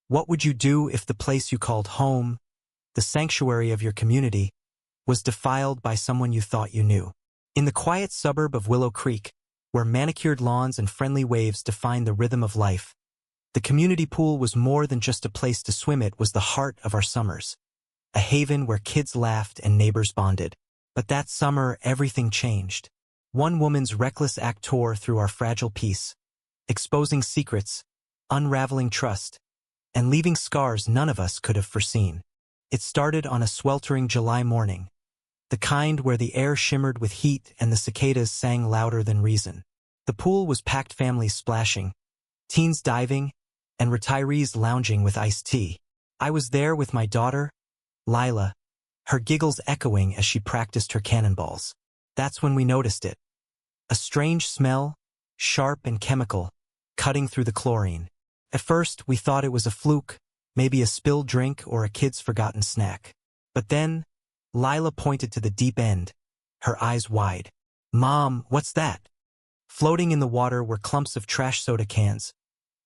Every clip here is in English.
What would you do if the place you called home, the sanctuary of your community, was defiled by someone you thought you knew? In the quiet suburb of Willow Creek, where manicured lawns and friendly waves define the rhythm of life, the community pool was more than just a place to swim. It was the heart of our summers, a haven where kids laughed and neighbors bonded. But that summer, everything changed. One woman's reckless act tore through our fragile peace, exposing secrets, unraveling trust, and leaving scars none of us could have foreseen. It started on a sweltering July morning, the kind where the air shimmered with heat and the cicadas sang louder than reason. The pool was packed, families splashing, teens diving, and retirees lounging with iced tea. I was there with my daughter, Lila, her giggles echoing as she practiced her cannonballs. That's when we noticed it. A strange smell, sharp and chemical, cutting through the chlorine. At first, we thought it was a fluke, maybe a spilled drink or a kid's forgotten snack. But then, Lila pointed to the deep end, her eyes wide. "Mom, what's that?" Floating in the water were clumps of trash soda cans,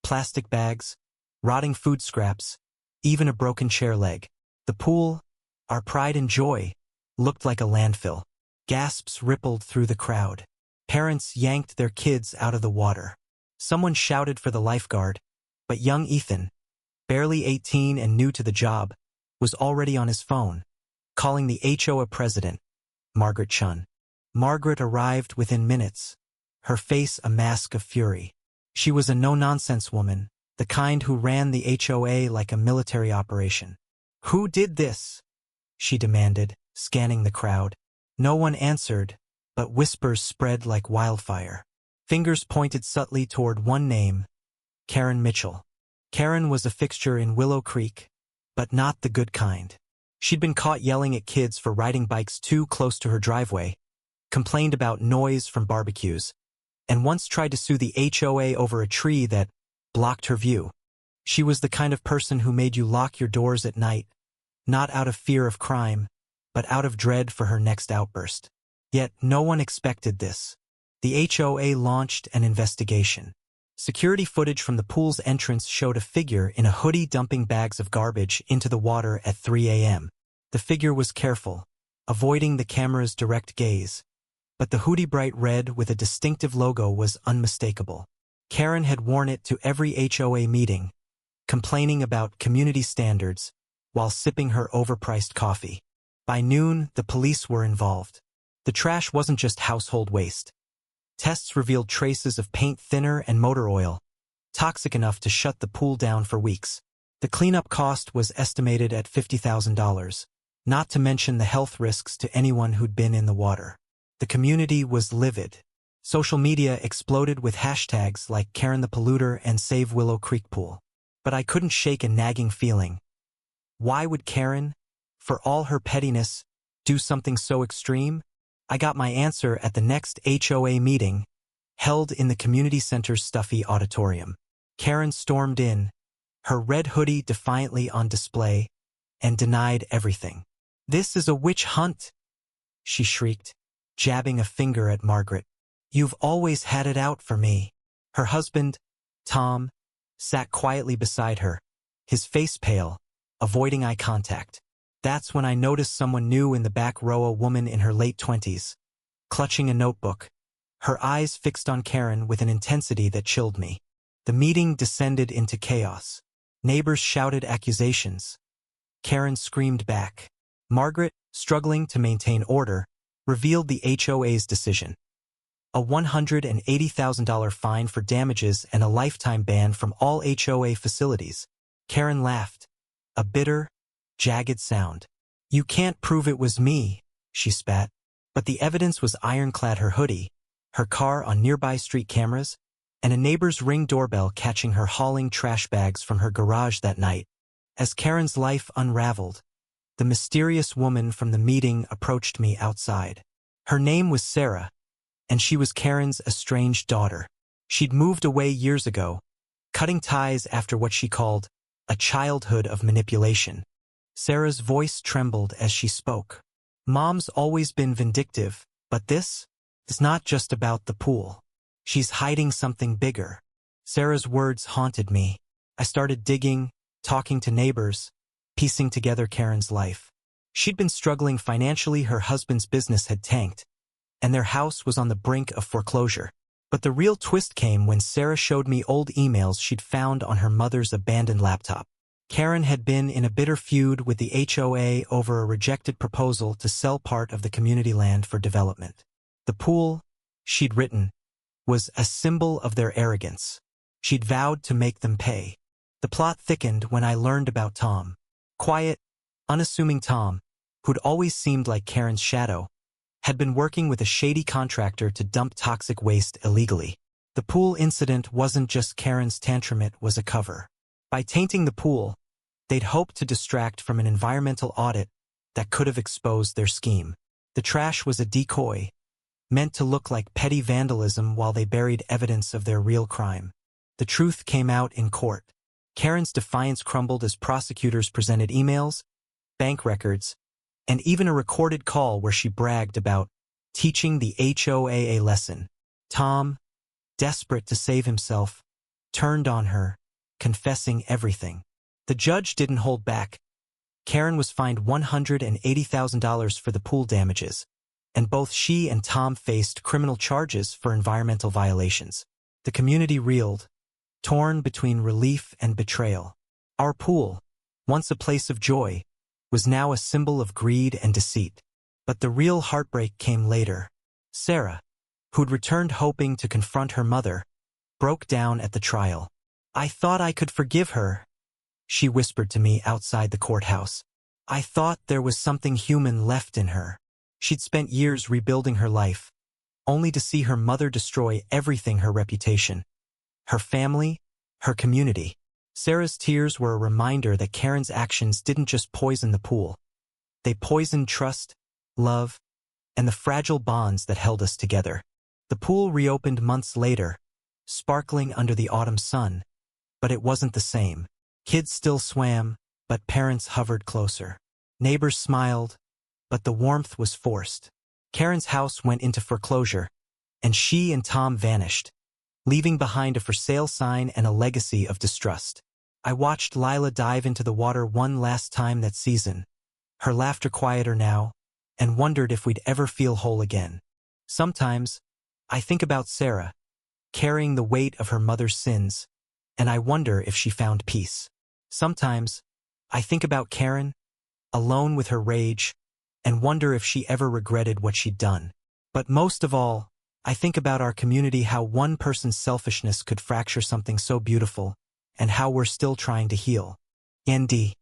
plastic bags, rotting food scraps, even a broken chair leg. The pool, our pride and joy, looked like a landfill. Gasps rippled through the crowd. Parents yanked their kids out of the water. Someone shouted for the lifeguard, but young Ethan, barely 18 and new to the job, was already on his phone, calling the HOA president, Margaret Chun. Margaret arrived within minutes, her face a mask of fury. She was a no-nonsense woman, the kind who ran the HOA like a military operation. "Who did this?" she demanded, scanning the crowd. No one answered, but whispers spread like wildfire. Fingers pointed subtly toward one name, Karen Mitchell. Karen was a fixture in Willow Creek, but not the good kind. She'd been caught yelling at kids for riding bikes too close to her driveway, complained about noise from barbecues, and once tried to sue the HOA over a tree that blocked her view. She was the kind of person who made you lock your doors at night, not out of fear of crime, but out of dread for her next outburst. Yet no one expected this. The HOA launched an investigation. Security footage from the pool's entrance showed a figure in a hoodie dumping bags of garbage into the water at 3 a.m. The figure was careful, avoiding the camera's direct gaze, but the hoodie, bright red with a distinctive logo, was unmistakable. Karen had worn it to every HOA meeting, complaining about community standards while sipping her overpriced coffee. By noon, the police were involved. The trash wasn't just household waste. Tests revealed traces of paint thinner and motor oil, toxic enough to shut the pool down for weeks. The cleanup cost was estimated at $50,000, not to mention the health risks to anyone who'd been in the water. The community was livid. Social media exploded with hashtags like Karen the Polluter and Save Willow Creek Pool. But I couldn't shake a nagging feeling. Why would Karen, for all her pettiness, do something so extreme? I got my answer at the next HOA meeting, held in the community center's stuffy auditorium. Karen stormed in, her red hoodie defiantly on display, and denied everything. "This is a witch hunt," she shrieked, jabbing a finger at Margaret. "You've always had it out for me." Her husband, Tom, sat quietly beside her, his face pale, avoiding eye contact. That's when I noticed someone new in the back row, a woman in her late 20s, clutching a notebook, her eyes fixed on Karen with an intensity that chilled me. The meeting descended into chaos. Neighbors shouted accusations. Karen screamed back. Margaret, struggling to maintain order, revealed the HOA's decision: a $180,000 fine for damages and a lifetime ban from all HOA facilities. Karen laughed, a bitter, jagged sound. "You can't prove it was me," she spat. But the evidence was ironclad: her hoodie, her car on nearby street cameras, and a neighbor's Ring doorbell catching her hauling trash bags from her garage that night. As Karen's life unraveled, the mysterious woman from the meeting approached me outside. Her name was Sarah, and she was Karen's estranged daughter. She'd moved away years ago, cutting ties after what she called a childhood of manipulation. Sarah's voice trembled as she spoke. "Mom's always been vindictive, but this is not just about the pool. She's hiding something bigger." Sarah's words haunted me. I started digging, talking to neighbors, piecing together Karen's life. She'd been struggling financially, her husband's business had tanked, and their house was on the brink of foreclosure. But the real twist came when Sarah showed me old emails she'd found on her mother's abandoned laptop. Karen had been in a bitter feud with the HOA over a rejected proposal to sell part of the community land for development. The pool, she'd written, was a symbol of their arrogance. She'd vowed to make them pay. The plot thickened when I learned about Tom. Quiet, unassuming Tom, who'd always seemed like Karen's shadow, had been working with a shady contractor to dump toxic waste illegally. The pool incident wasn't just Karen's tantrum, it was a cover. By tainting the pool, they'd hoped to distract from an environmental audit that could have exposed their scheme. The trash was a decoy, meant to look like petty vandalism while they buried evidence of their real crime. The truth came out in court. Karen's defiance crumbled as prosecutors presented emails, bank records, and even a recorded call where she bragged about teaching the HOA a lesson. Tom, desperate to save himself, turned on her, confessing everything. The judge didn't hold back. Karen was fined $180,000 for the pool damages, and both she and Tom faced criminal charges for environmental violations. The community reeled, torn between relief and betrayal. Our pool, once a place of joy, was now a symbol of greed and deceit. But the real heartbreak came later. Sarah, who'd returned hoping to confront her mother, broke down at the trial. "I thought I could forgive her," she whispered to me outside the courthouse. "I thought there was something human left in her." She'd spent years rebuilding her life, only to see her mother destroy everything: her reputation, her family, her community. Sarah's tears were a reminder that Karen's actions didn't just poison the pool. They poisoned trust, love, and the fragile bonds that held us together. The pool reopened months later, sparkling under the autumn sun, but it wasn't the same. Kids still swam, but parents hovered closer. Neighbors smiled, but the warmth was forced. Karen's house went into foreclosure, and she and Tom vanished, leaving behind a for sale sign and a legacy of distrust. I watched Lila dive into the water one last time that season, her laughter quieter now, and wondered if we'd ever feel whole again. Sometimes, I think about Sarah, carrying the weight of her mother's sins, and I wonder if she found peace. Sometimes, I think about Karen, alone with her rage, and wonder if she ever regretted what she'd done. But most of all, I think about our community, how one person's selfishness could fracture something so beautiful, and how we're still trying to heal. ND.